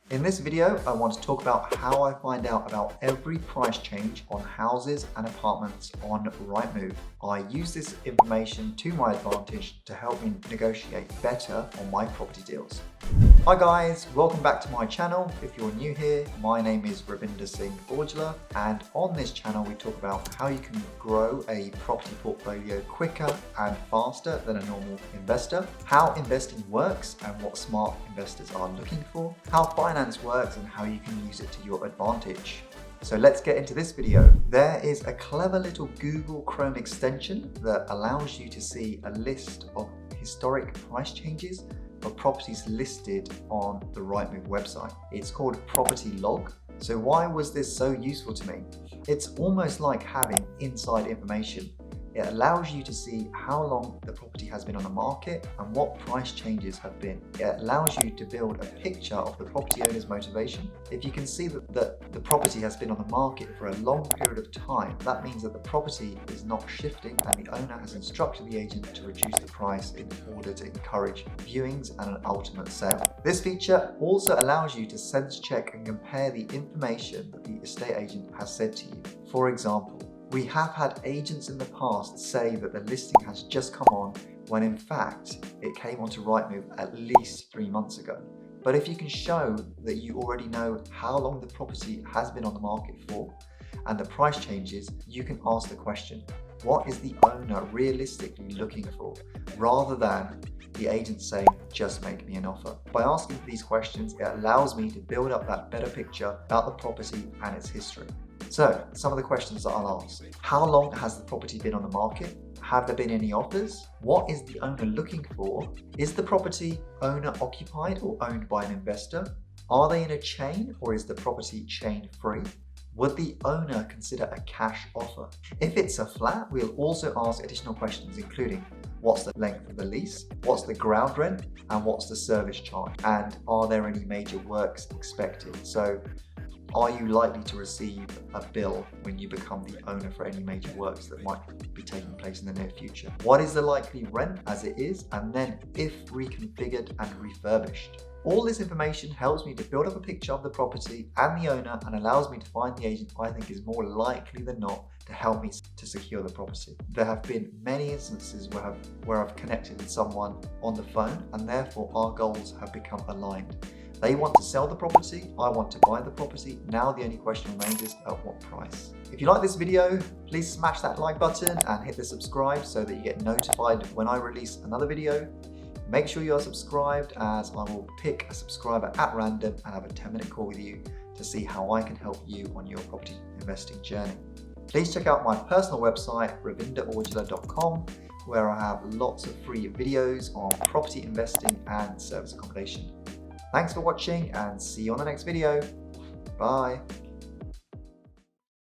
In this video, I want to talk about how I find out about every price change on houses and apartments on Rightmove. I use this information to my advantage to help me negotiate better on my property deals. Hi guys, welcome back to my channel. If you're new here, my name is Ravinder Singh Aujla, and on this channel we talk about how you can grow a property portfolio quicker and faster than a normal investor, how investing works and what smart investors are looking for, how finance works and how you can use it to your advantage. So let's get into this video. There is a clever little Google Chrome extension that allows you to see a list of historic price changes for properties listed on the Rightmove website. It's called Property Log. So why was this so useful to me? It's almost like having inside information. It allows you to see how long the property has been on the market and what price changes have been. It allows you to build a picture of the property owner's motivation. If you can see that the property has been on the market for a long period of time, that means that the property is not shifting and the owner has instructed the agent to reduce the price in order to encourage viewings and an ultimate sale. This feature also allows you to sense check and compare the information that the estate agent has said to you. For example, we have had agents in the past say that the listing has just come on when in fact it came onto Rightmove at least 3 months ago. But if you can show that you already know how long the property has been on the market for and the price changes, you can ask the question, what is the owner realistically looking for, rather than the agent saying, just make me an offer. By asking these questions, it allows me to build up that better picture about the property and its history. So, some of the questions that I'll ask. How long has the property been on the market? Have there been any offers? What is the owner looking for? Is the property owner occupied or owned by an investor? Are they in a chain or is the property chain free? Would the owner consider a cash offer? If it's a flat, we'll also ask additional questions including what's the length of the lease, what's the ground rent, and what's the service charge? And are there any major works expected? So, are you likely to receive a bill when you become the owner for any major works that might be taking place in the near future? What is the likely rent as it is, and then if reconfigured and refurbished? All this information helps me to build up a picture of the property and the owner and allows me to find the agent I think is more likely than not to help me to secure the property. There have been many instances where I've connected with someone on the phone and therefore our goals have become aligned. They want to sell the property, I want to buy the property. Now the only question remains is at what price. If you like this video, please smash that like button and hit the subscribe so that you get notified when I release another video. Make sure you are subscribed, as I will pick a subscriber at random and have a 10-minute call with you to see how I can help you on your property investing journey. Please check out my personal website, ravinderorjla.com, where I have lots of free videos on property investing and service accommodation. Thanks for watching and see you on the next video. Bye.